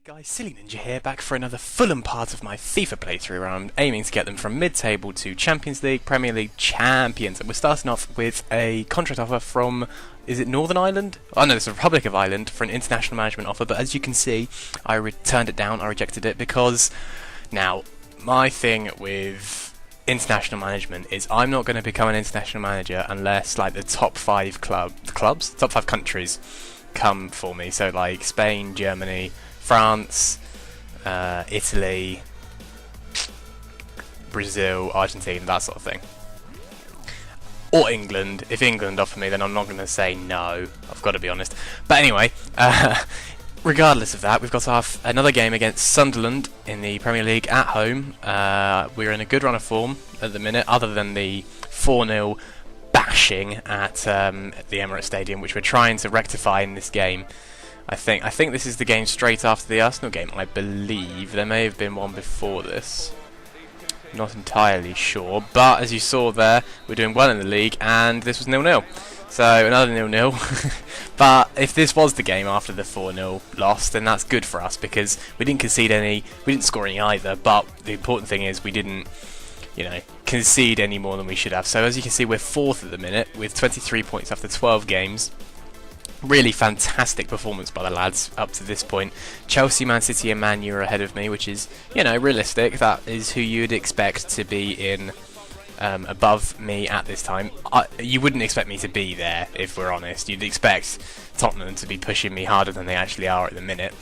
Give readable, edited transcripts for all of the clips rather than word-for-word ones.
Guys, Silly Ninja here, back for another Fulham part of my FIFA playthrough where I'm aiming to get them from mid-table to Champions League, Premier League champions. And we're starting off with a contract offer from, is it Northern Ireland? Oh no, it's the Republic of Ireland for an international management offer, but as you can see, I turned it down, I rejected it because, now, my thing with international management is I'm not going to become an international manager unless like the top 5 top 5 countries come for me, so like Spain, Germany, France, Italy, Brazil, Argentina, that sort of thing. Or England. If England offer me, then I'm not going to say no. I've got to be honest. But anyway, regardless of that, we've got another game against Sunderland in the Premier League at home. We're in a good run of form at the minute, other than the 4-0 bashing at the Emirates Stadium, which we're trying to rectify in this game. I think this is the game straight after the Arsenal game, I believe. There may have been one before this. Not entirely sure, but as you saw there, we're doing well in the league, and this was 0-0. So, another 0-0. But if this was the game after the 4-0 loss, then that's good for us, because we didn't concede any, we didn't score any either, but the important thing is we didn't, you know, concede any more than we should have. So as you can see, we're 4th at the minute, with 23 points after 12 games. Really fantastic performance by the lads up to this point. Chelsea, Man City and Man U are ahead of me, which is, you know, realistic. That is who you'd expect to be in above me at this time. You wouldn't expect me to be there, if we're honest. You'd expect Tottenham to be pushing me harder than they actually are at the minute.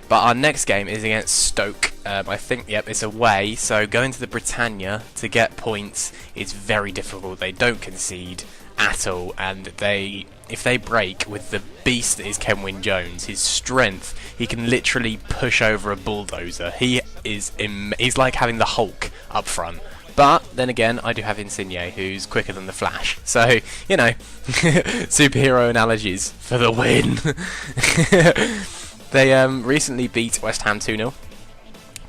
But our next game is against Stoke. I think, yep, it's away, so going to the Britannia to get points is very difficult. They don't concede at all, and if they break with the beast that is Kenwyne Jones, his strength, he can literally push over a bulldozer. He's like having the Hulk up front. But then again, I do have Insigne, who's quicker than the Flash. So, you know, superhero analogies for the win. They recently beat West Ham 2-0.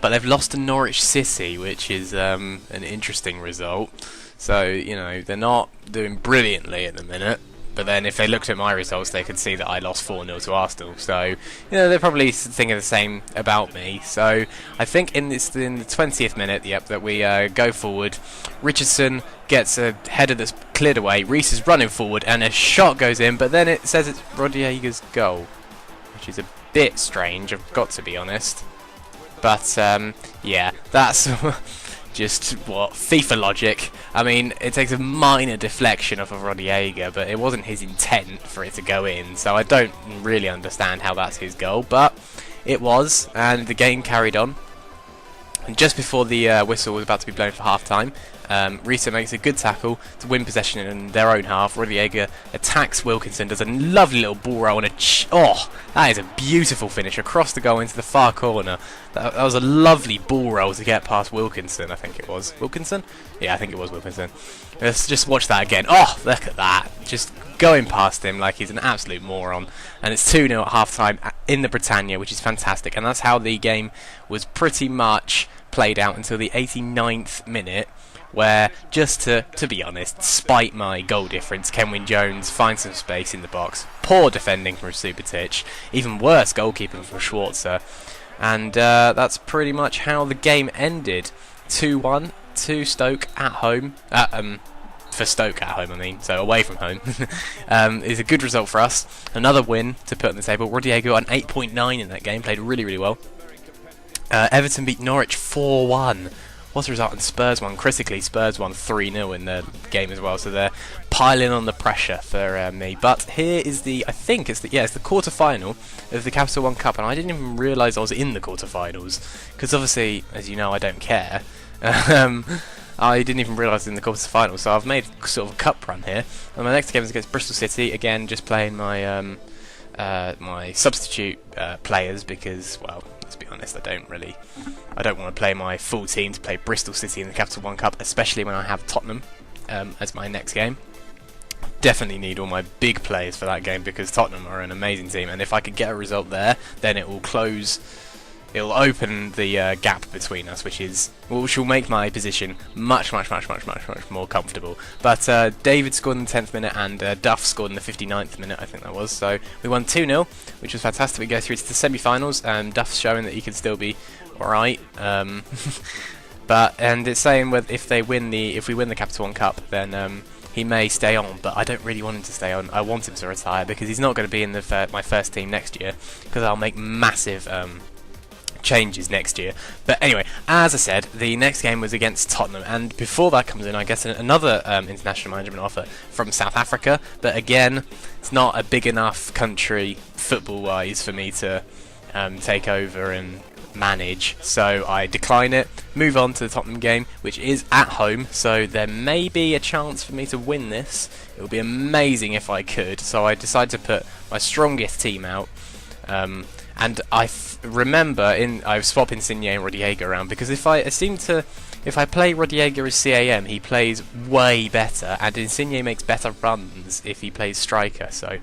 But they've lost to Norwich City, which is an interesting result. So, you know, they're not doing brilliantly at the minute. But then if they looked at my results, they could see that I lost 4-0 to Arsenal. So, you know, they're probably thinking the same about me. So, I think in the 20th minute, yep, that we go forward. Richardson gets a header that's cleared away. Reece is running forward, and a shot goes in. But then it says it's Rodiega's goal, which is a bit strange, I've got to be honest. But, yeah, that's just, what, FIFA logic. I mean, it takes a minor deflection off of Rodiega, but it wasn't his intent for it to go in, so I don't really understand how that's his goal, but it was, and the game carried on. And just before the whistle was about to be blown for half-time, Risa makes a good tackle to win possession in their own half. Rodiega attacks Wilkinson, does a lovely little ball roll, and that is a beautiful finish across the goal into the far corner. That was a lovely ball roll to get past Wilkinson, I think it was. Wilkinson? Yeah, I think it was Wilkinson. Let's just watch that again. Oh, look at that. Just going past him like he's an absolute moron. And it's 2-0 at half-time in the Britannia, which is fantastic. And that's how the game was pretty much played out until the 89th minute, where, just to be honest, despite my goal difference, Kenwyne Jones finds some space in the box. Poor defending from Subotic, even worse goalkeeping from Schwarzer, and that's pretty much how the game ended. 2-1 to Stoke at home. For Stoke at home, I mean, so away from home. Is a good result for us. Another win to put on the table. Rodiega got an 8.9 in that game, played really, really well. Everton beat Norwich 4-1. What's the result? And Spurs won. Critically, Spurs won 3-0 in the game as well, so they're piling on the pressure for me. But here is the it's the quarter-final of the Capital One Cup, and I didn't even realise I was in the quarter-finals, because obviously, as you know, I don't care. I didn't even realise I was in the quarter-finals, so I've made sort of a cup run here. And my next game is against Bristol City, again, just playing my my substitute players, because, well, let's be honest, I don't want to play my full team to play Bristol City in the Capital One Cup, especially when I have Tottenham as my next game. Definitely need all my big players for that game, because Tottenham are an amazing team, and if I could get a result there, then it will close it'll open the gap between us, which will make my position much more comfortable. But David scored in the 10th minute and Duff scored in the 59th minute, I think that was. So we won 2-0, which was fantastic. We go through to the semi-finals. Duff's showing that he can still be alright. And it's saying if we win the Capital One Cup, then he may stay on, but I don't really want him to stay on. I want him to retire because he's not going to be in my first team next year, because I'll make massive changes next year. But anyway, as I said, the next game was against Tottenham, and before that comes in, I guess another international management offer from South Africa. But again, it's not a big enough country football-wise for me to take over and manage, so I decline it, move on to the Tottenham game, which is at home, so there may be a chance for me to win this. It would be amazing if I could, so I decided to put my strongest team out, and I remember I was swapping Insigne and Rodallega around, because if I play Rodallega as CAM, he plays way better, and Insigne makes better runs if he plays striker, so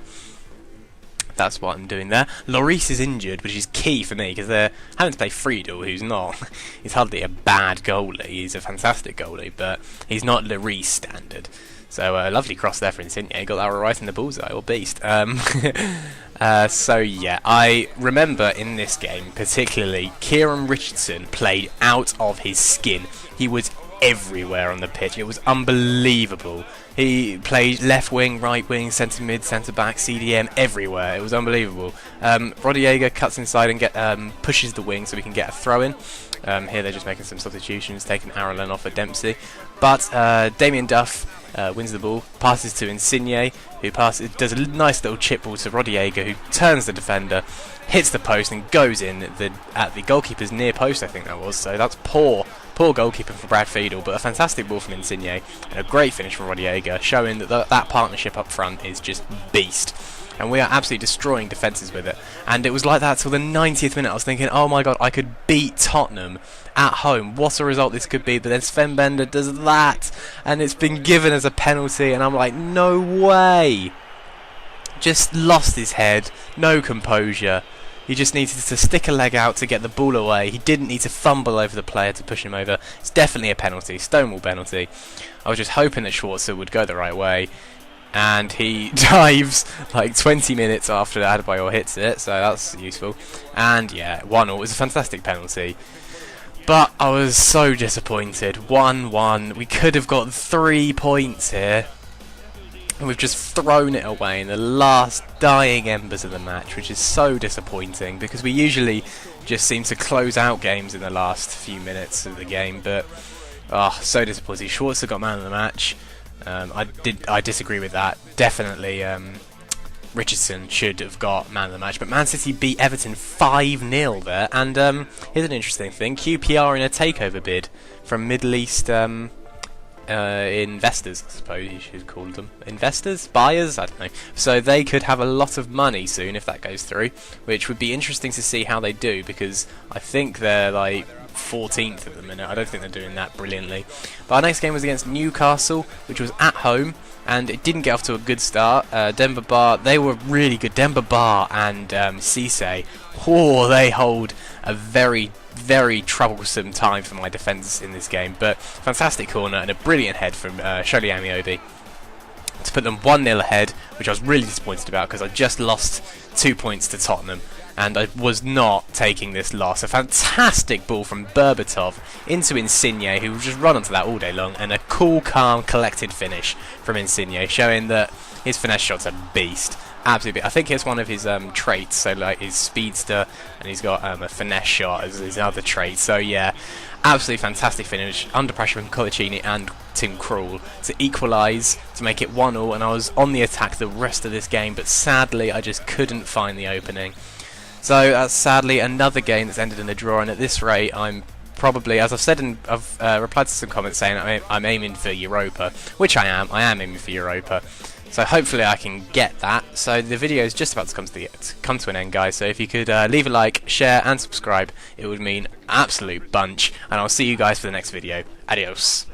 that's what I'm doing there. Lloris is injured, which is key for me, because they're having to play Friedel, who's not. He's hardly a bad goalie. He's a fantastic goalie, but he's not Lloris standard. So a lovely cross there for Insigne. Got that right in the bullseye, or beast. So yeah, I remember in this game particularly, Kieran Richardson played out of his skin. He was everywhere on the pitch. It was unbelievable. He played left wing, right wing, centre mid, centre back, CDM, everywhere. It was unbelievable. Rodallega cuts inside and pushes the wing so we can get a throw in. Here they're just making some substitutions, taking Arlen off of Dempsey. But Damien Duff wins the ball, passes to Insigne, who does a nice little chip ball to Rodallega, who turns the defender, hits the post and goes in at the goalkeeper's near post, I think that was. So that's poor goalkeeping for Brad Fiedel, but a fantastic ball from Insigne and a great finish from Rodallega, showing that that partnership up front is just beast. And we are absolutely destroying defences with it. And it was like that till the 90th minute. I was thinking, oh my god, I could beat Tottenham at home. What a result this could be. But then Sven Bender does that, and it's been given as a penalty, and I'm like, no way. Just lost his head, no composure. He just needed to stick a leg out to get the ball away. He didn't need to fumble over the player to push him over. It's definitely a penalty, stonewall penalty. I was just hoping that Schwarzer would go the right way, and he dives like 20 minutes after Adebayor hits it, so that's useful. And yeah, 1-0. It was a fantastic penalty. But I was so disappointed. 1-1. We could have got 3 points here. And we've just thrown it away in the last dying embers of the match, which is so disappointing, because we usually just seem to close out games in the last few minutes of the game. But so disappointing. Schwarzer got man of the match. I disagree with that. Definitely Richardson should have got man of the match, but Man City beat Everton 5-0 there. And here's an interesting thing: QPR in a takeover bid from Middle East investors, I suppose you should call them. Investors? Buyers? I don't know. So they could have a lot of money soon if that goes through, which would be interesting to see how they do, because I think they're like 14th at the minute. I don't think they're doing that brilliantly. But our next game was against Newcastle, which was at home, and it didn't get off to a good start. Demba Ba, they were really good. Demba Ba and Cisse, they hold a very troublesome time for my defence in this game. But fantastic corner and a brilliant head from Sholi Amiobi to put them 1-0 ahead, which I was really disappointed about, because I just lost 2 points to Tottenham, and I was not taking this loss. A fantastic ball from Berbatov into Insigne, who just run onto that all day long, and a cool, calm, collected finish from Insigne, showing that his finesse shot's a beast. Absolutely, I think it's one of his traits. So like his speedster, and he's got a finesse shot as his other trait. So yeah, absolutely fantastic finish under pressure from Colaccini and Tim Krul to equalise, to make it 1-1. And I was on the attack the rest of this game, but sadly I just couldn't find the opening. So that's sadly another game that's ended in a draw. And at this rate, I'm probably, as I've said, I've replied to some comments saying I'm aiming for Europa, which I am. I am aiming for Europa. So hopefully I can get that. So the video is just about to come to an end, guys. So if you could leave a like, share and subscribe, it would mean absolute bunch. And I'll see you guys for the next video. Adios.